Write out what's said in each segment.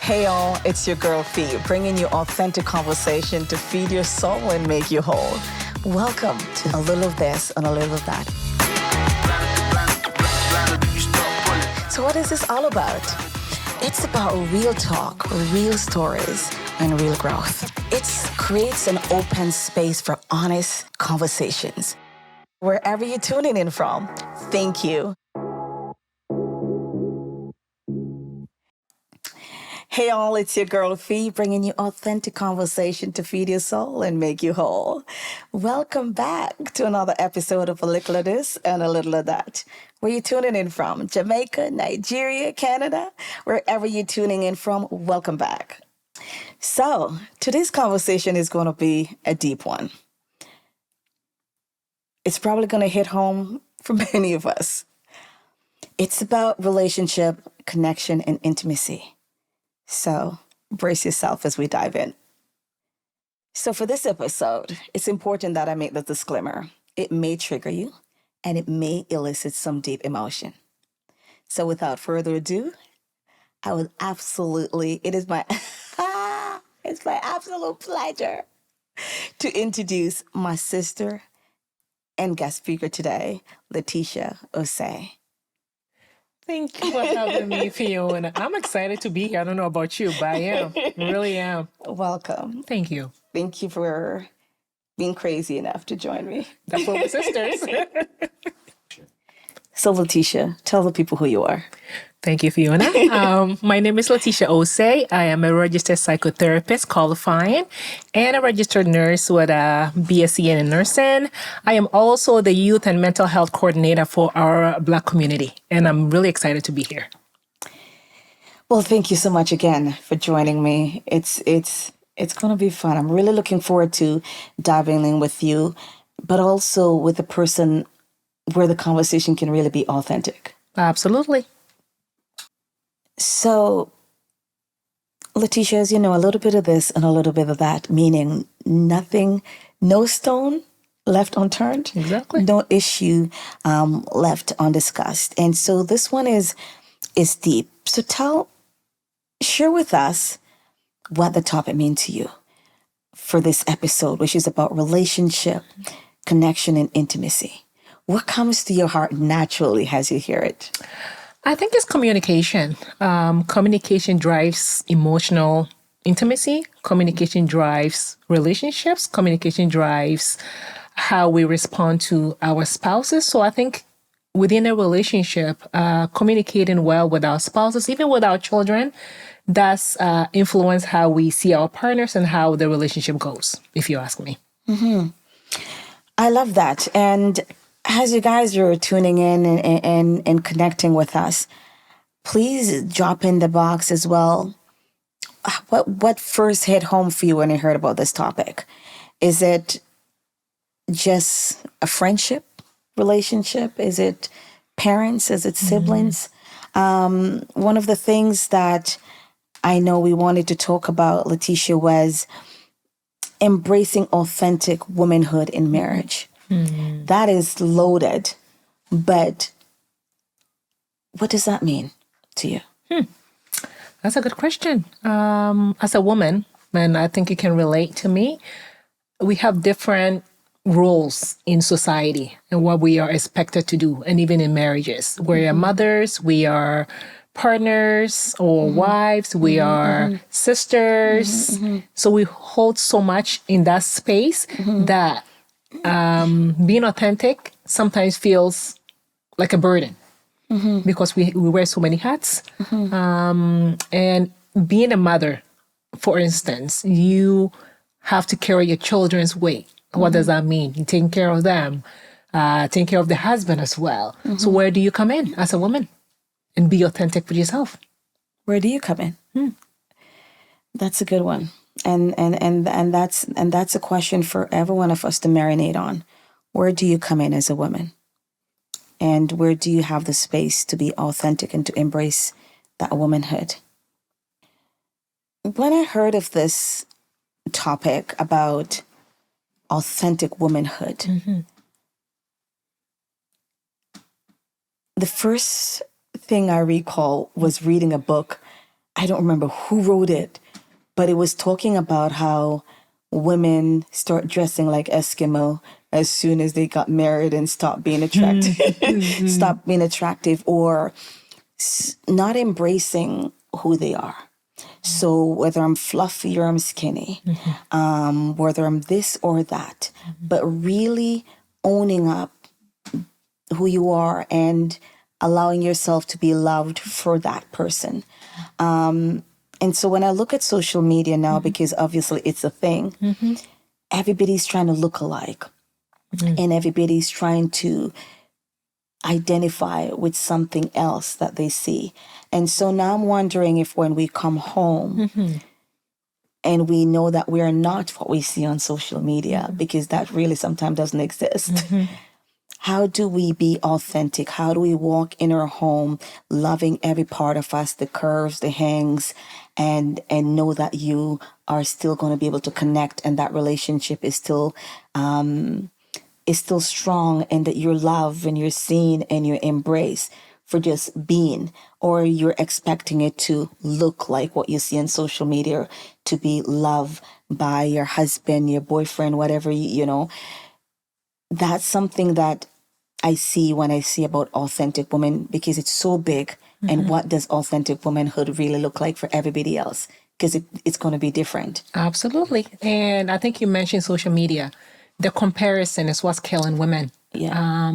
Hey all, it's your girl Fee, bringing you authentic conversation to feed your soul and make you whole. Welcome to a little of this and a little of that. So what is this all about? It's about real talk, real stories, and real growth. It creates an open space for honest conversations. Wherever you're tuning in from, thank you. Hey all, it's your girl Fee, bringing you authentic conversation to feed your soul and make you whole. Welcome back to another episode of a Likkle of this and a little of that. Where you tuning in from? Jamaica, Nigeria, Canada, wherever you're tuning in from, welcome back. So today's conversation is going to be a deep one. It's probably going to hit home for many of us. It's about relationship, connection, and intimacy. So brace yourself as we dive in. So for this episode, it's important that I make the disclaimer. It may trigger you and it may elicit some deep emotion. So without further ado, it is my absolute pleasure to introduce my sister and guest speaker today, Leticia Osei. Thank you for having me, Fiona. I'm excited to be here. I don't know about you, but I am. I really am. Welcome. Thank you. Thank you for being crazy enough to join me. That's what we're sisters. So, Leticia, tell the people who you are. Thank you, Fiona. My name is Leticia Osei. I am a registered psychotherapist qualifying and a registered nurse with a BSc in nursing. I am also the youth and mental health coordinator for our Black community, and I'm really excited to be here. Well, thank you so much again for joining me. It's going to be fun. I'm really looking forward to diving in with you, but also with a person where the conversation can really be authentic. Absolutely. So, Leticia, as you know, a little bit of this and a little bit of that, meaning nothing, no stone left unturned. Exactly. No issue left undiscussed. And so this one is deep. So share with us what the topic means to you for this episode, which is about relationship, connection, and intimacy. What comes to your heart naturally as you hear it? I think it's communication. Communication drives emotional intimacy. Communication drives relationships. Communication drives how we respond to our spouses. So I think within a relationship, communicating well with our spouses, even with our children, does influence how we see our partners and how the relationship goes, if you ask me. Mm-hmm. I love that. And as you guys are tuning in and connecting with us, please drop in the box as well. What first hit home for you when you heard about this topic? Is it just a friendship relationship? Is it parents? Is it siblings? Mm-hmm. One of the things that I know we wanted to talk about, Leticia, was embracing authentic womanhood in marriage. Mm-hmm. That is loaded, but what does that mean to you? That's a good question. As a woman, and I think you can relate to me, we have different roles in society and what we are expected to do, and even in marriages. We are mothers, we are partners or wives, we are sisters. So we hold so much in that space that being authentic sometimes feels like a burden because we wear so many hats. And being a mother, for instance, you have to carry your children's weight. What does that mean? You're taking care of them, taking care of the husband as well. So where do you come in as a woman and be authentic with yourself? Where do you come in? That's a good one. And that's a question for every one of us to marinate on. Where do you come in as a woman? And where do you have the space to be authentic and to embrace that womanhood? When I heard of this topic about authentic womanhood, the first thing I recall was reading a book I don't remember who wrote it, but it was talking about how women start dressing like Eskimo as soon as they got married and stop being attractive, stop being attractive, or not embracing who they are. So whether I'm fluffy or I'm skinny, whether I'm this or that, but really owning up who you are and allowing yourself to be loved for that person. And so when I look at social media now, because obviously it's a thing, everybody's trying to look alike, and everybody's trying to identify with something else that they see. And so now I'm wondering if when we come home and we know that we are not what we see on social media, because that really sometimes doesn't exist, how do we be authentic? How do we walk in our home, loving every part of us, the curves, the hangs, and know that you are still going to be able to connect, and that relationship is still strong, and that you're loved and you're seen and you're embraced for just being, or you're expecting it to look like what you see on social media, to be loved by your husband, your boyfriend, whatever, you know. That's something that I see when I see about authentic women, because it's so big. And what does authentic womanhood really look like for everybody else? Because it's going to be different. Absolutely. And I think you mentioned social media. The comparison is what's killing women. Yeah.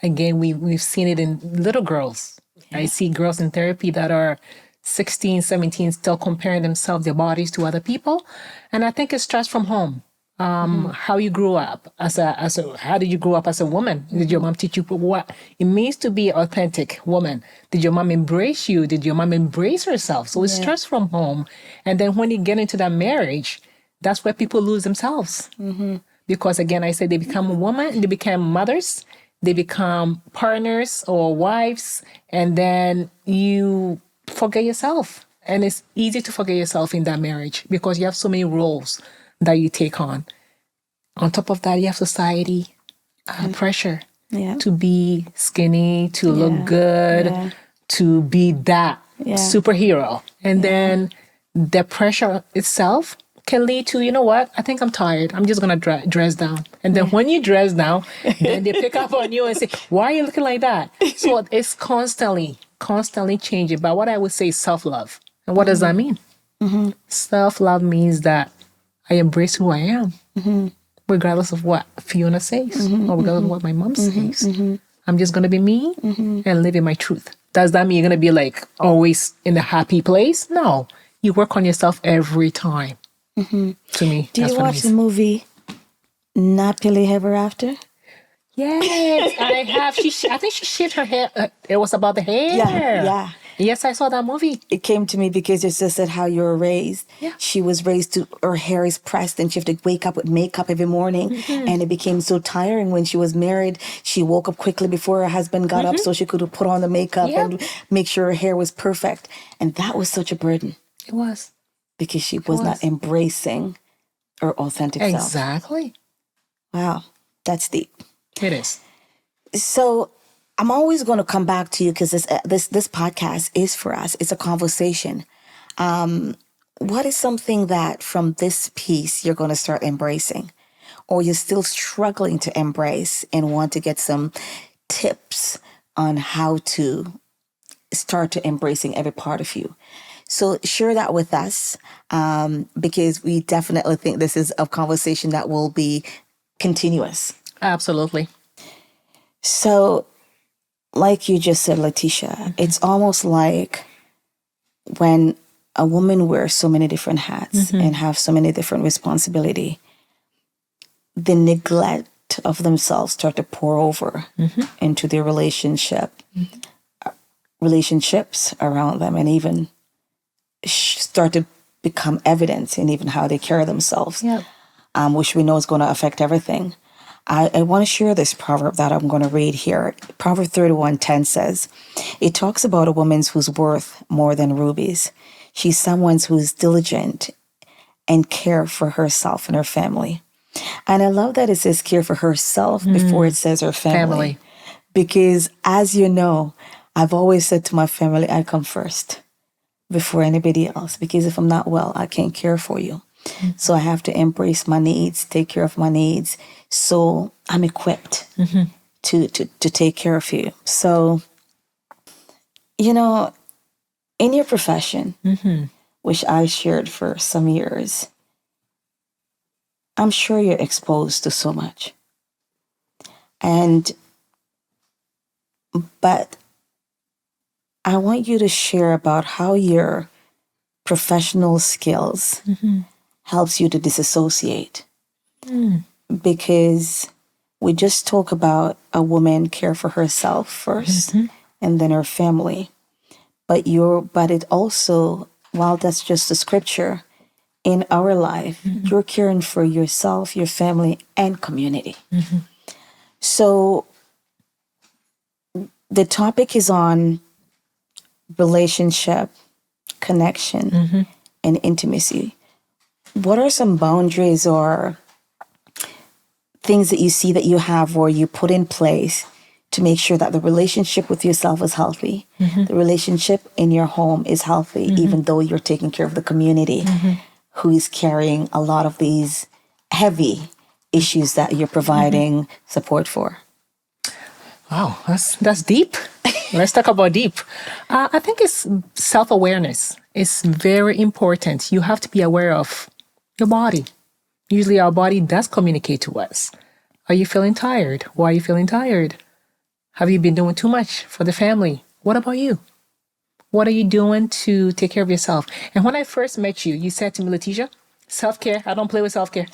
Again, we've seen it in little girls. I see girls in therapy that are 16, 17, still comparing themselves, their bodies to other people. And I think it starts from home. How you grew up how did you grow up as a woman? Did your mom teach you what it means to be an authentic woman? Did your mom embrace you? Did your mom embrace herself? So it starts from home. And then when you get into that marriage, that's where people lose themselves. Because again, I said they become a woman, they become mothers, they become partners or wives, and then you forget yourself. And it's easy to forget yourself in that marriage because you have so many roles that you take on. On top of that, you have society pressure to be skinny, to look good, to be that superhero. And then the pressure itself can lead to, you know what, I think I'm tired. I'm just going to dress down. And then when you dress down, then they pick up on you and say, why are you looking like that? So it's constantly changing. But what I would say is self-love. And what does that mean? Self-love means that I embrace who I am, regardless of what Fiona says or regardless of what my mom says. I'm just going to be me and live in my truth. Does that mean you're going to be like always in a happy place? No. You work on yourself every time. To me, Do you watch the movie Nappily Ever After? Yes, I have. I think she shaved her hair. It was about the hair. Yeah. Yes, I saw that movie. It came to me because it just said how you were raised. Yeah. She was raised to, her hair is pressed and she had to wake up with makeup every morning. And it became so tiring when she was married. She woke up quickly before her husband got up so she could put on the makeup and make sure her hair was perfect. And that was such a burden. It was. Because she was not embracing her authentic self. Exactly. Wow. That's deep. It is. So I'm always going to come back to you because this podcast is for us. It's a conversation. What is something that from this piece you're going to start embracing, or you're still struggling to embrace and want to get some tips on how to start to embracing every part of you? So share that with us, because we definitely think this is a conversation that will be continuous. Absolutely. So, like you just said, Leticia, it's almost like when a woman wears so many different hats and have so many different responsibility, the neglect of themselves start to pour over into their relationships around them, and even start to become evident in even how they carry themselves, which we know is going to affect everything. I want to share this proverb that I'm going to read here. Proverb 31:10 says, it talks about a woman who's worth more than rubies. She's someone who's diligent and care for herself and her family. And I love that it says care for herself before it says her family. Because as you know, I've always said to my family, I come first. before anybody else, because if I'm not well, I can't care for you. So I have to embrace my needs, take care of my needs, so I'm equipped to take care of you. So, you know, in your profession, which I shared for some years, I'm sure you're exposed to so much. But I want you to share about how your professional skills helps you to disassociate. Because we just talk about a woman care for herself first and then her family. But it also, while that's just a scripture, in our life, you're caring for yourself, your family, and community. So the topic is on relationship, connection, and intimacy. What are some boundaries or things that you see that you have or you put in place to make sure that the relationship with yourself is healthy, the relationship in your home is healthy, even though you're taking care of the community who is carrying a lot of these heavy issues that you're providing support for? Wow, that's deep. Let's talk about deep. I think it's self-awareness. It's very important. You have to be aware of your body. Usually our body does communicate to us. Are you feeling tired? Why are you feeling tired? Have you been doing too much for the family? What about you? What are you doing to take care of yourself? And when I first met you, you said to me, Leticia, self-care, I don't play with self-care.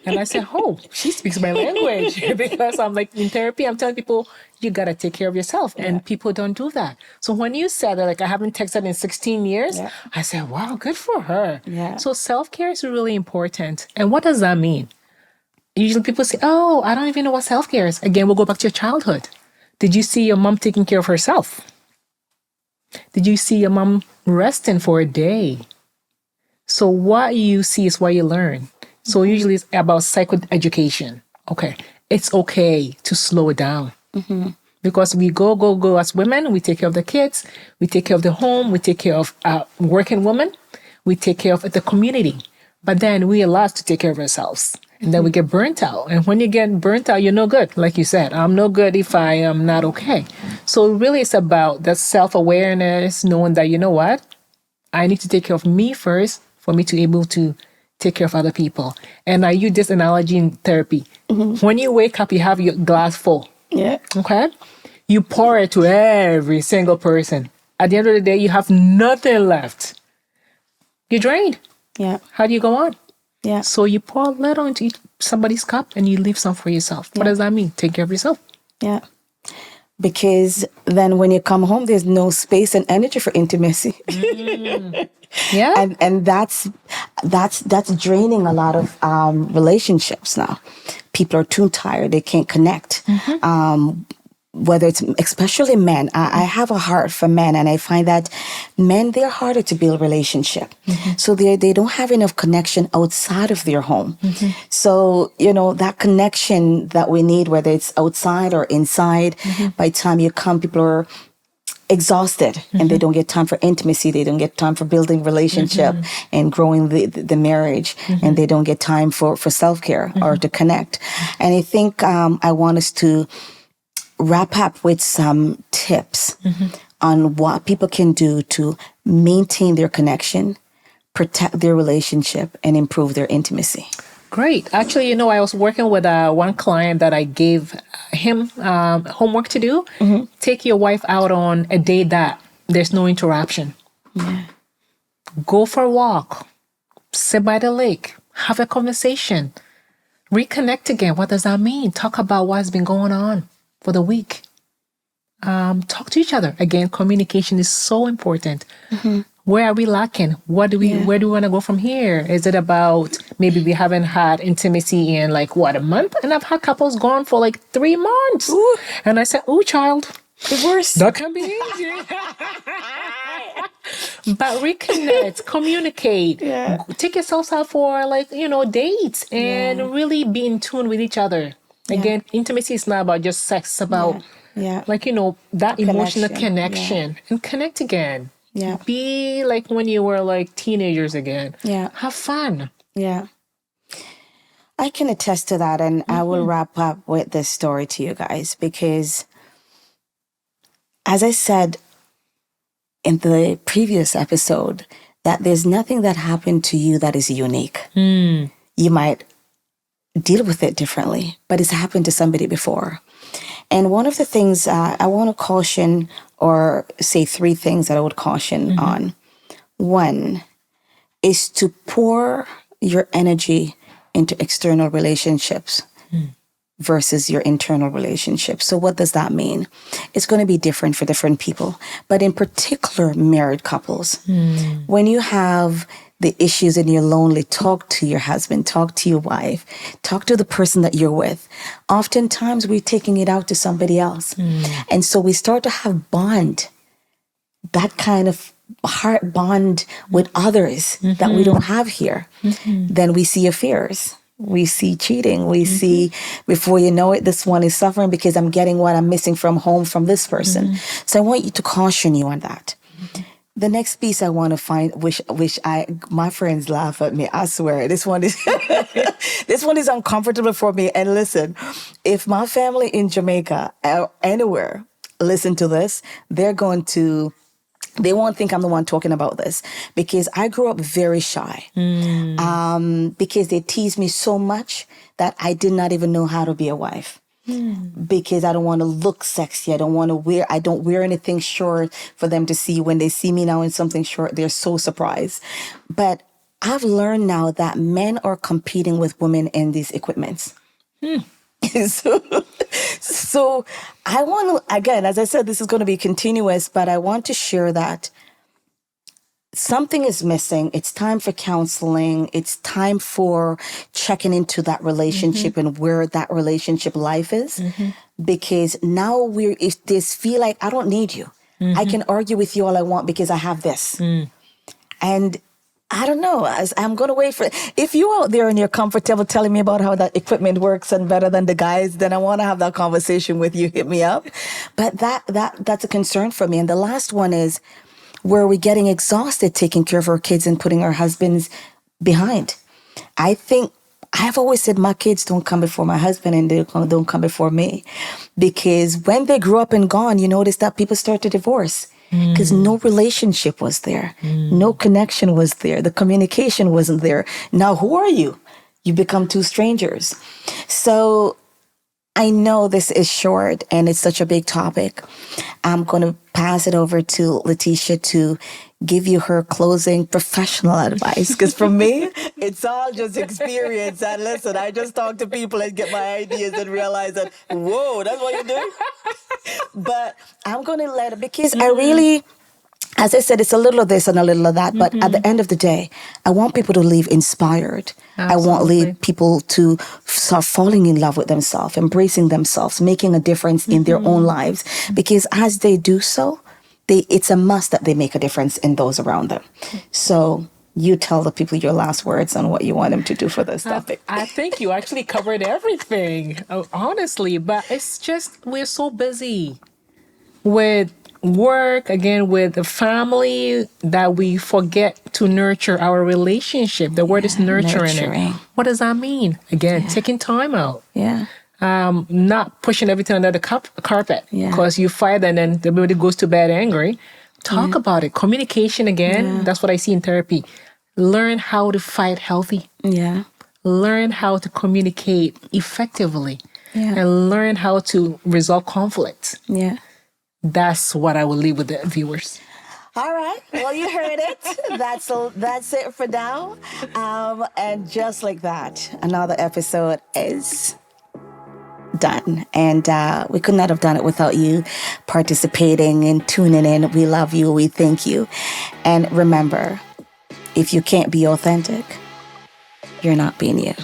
And I said, oh, she speaks my language. Because I'm like, in therapy, I'm telling people, you got to take care of yourself. And people don't do that. So when you said that, like, I haven't texted in 16 years, I said, wow, good for her. So self-care is really important. And what does that mean? Usually people say, oh, I don't even know what self-care is. Again, we'll go back to your childhood. Did you see your mom taking care of herself? Did you see your mom resting for a day? So what you see is what you learn. So usually it's about psychoeducation. Okay. It's okay to slow it down. Because we go as women. We take care of the kids. We take care of the home. We take care of working women. We take care of the community. But then we allow us to take care of ourselves. And then we get burnt out. And when you get burnt out, you're no good. Like you said, I'm no good if I am not okay. So really it's about that self-awareness, knowing that, you know what? I need to take care of me first for me to be able to take care of other people. And I use this analogy in therapy. When you wake up, you have your glass full. Okay? You pour it to every single person. At the end of the day, you have nothing left. You're drained. How do you go on? So you pour a little into somebody's cup and you leave some for yourself. What does that mean? Take care of yourself. Because then when you come home, there's no space and energy for intimacy. And that's draining a lot of relationships now. People are too tired. They can't connect. Whether it's especially men, I have a heart for men, and I find that men, they're harder to build relationship. So they don't have enough connection outside of their home. So, you know, that connection that we need, whether it's outside or inside, by the time you come, people are exhausted and they don't get time for intimacy. They don't get time for building relationship and growing the marriage. And they don't get time for self-care or to connect. And I think I want us to wrap up with some tips on what people can do to maintain their connection, protect their relationship, and improve their intimacy. Great. Actually, you know, I was working with one client that I gave him homework to do. Take your wife out on a date that there's no interruption. Go for a walk. Sit by the lake. Have a conversation. Reconnect again. What does that mean? Talk about what's been going on for the week. Talk to each other. Again, communication is so important. Where are we lacking? Where do we want to go from here? Is it about maybe we haven't had intimacy in like a month? And I've had couples gone for like 3 months. And I said, oh, child, divorce. That can be easy. But reconnect, communicate. Take yourselves out for dates and really be in tune with each other. Again, intimacy is not about just sex. It's about that emotional connection and connect again. Yeah. Be like when you were like teenagers again. Yeah. Have fun. Yeah. I can attest to that. And I will wrap up with this story to you guys because, as I said in the previous episode, that there's nothing that happened to you that is unique. You might deal with it differently, but it's happened to somebody before. And one of the things I want to caution, or say 3 things that I would caution on. One is to pour your energy into external relationships versus your internal relationships. So what does that mean? It's going to be different for different people, but in particular, married couples. When you have the issues and you're lonely, talk to your husband, talk to your wife, talk to the person that you're with. Oftentimes, we're taking it out to somebody else. And so we start to have that kind of heart bond with others that we don't have here. Then we see affairs. We see cheating. We see, before you know it, this one is suffering because I'm getting what I'm missing from home from this person. So I want you to caution you on that. The next piece I want to find, my friends laugh at me. I swear, this one is this one is uncomfortable for me. And listen, if my family in Jamaica or anywhere listen to this, they won't think I'm the one talking about this because I grew up very shy. Because they teased me so much that I did not even know how to be a wife. Because I don't want to look sexy. I don't wear anything short for them to see. When they see me now in something short, they're so surprised. But I've learned now that men are competing with women in these equipments. So I want to, again, as I said, this is going to be continuous, but I want to share that something is missing. It's time for counseling. It's time for checking into that relationship and where that relationship life is. Because now if this feel like I don't need you. I can argue with you all I want because I have this. And I don't know. I'm going to wait for it. If you're out there and you're comfortable telling me about how that equipment works and better than the guys, then I want to have that conversation with you. Hit me up. But that's a concern for me. And the last one is, where we're getting exhausted taking care of our kids and putting our husbands behind. I think I've always said my kids don't come before my husband and they don't come before me. Because when they grew up and gone, you notice that people start to divorce. Because no relationship was there. No connection was there. The communication wasn't there. Now, who are you? You become 2 strangers. So I know this is short and it's such a big topic. I'm going to pass it over to Leticia to give you her closing professional advice. Because for me, it's all just experience. And listen, I just talk to people and get my ideas and realize that, whoa, that's what you're doing? But I'm going to let it, because I really, as I said, it's a little of this and a little of that. But at the end of the day, I want people to leave inspired. Absolutely. I want people to start falling in love with themselves, embracing themselves, making a difference in their own lives. Because as they do so, it's a must that they make a difference in those around them. So you tell the people your last words on what you want them to do for this topic. I think you actually covered everything, honestly. But it's just, we're so busy with work, again, with the family, that we forget to nurture our relationship. The word is nurturing. What does that mean? Again, taking time out. Not pushing everything under the carpet because you fight and then everybody goes to bed angry. Talk about it. Communication, again, that's what I see in therapy. Learn how to fight healthy. Learn how to communicate effectively. And learn how to resolve conflicts. That's what I will leave with the viewers. All right. Well, you heard it. That's it for now. And just like that, another episode is done. And we could not have done it without you participating and tuning in. We love you. We thank you. And remember, if you can't be authentic, you're not being you.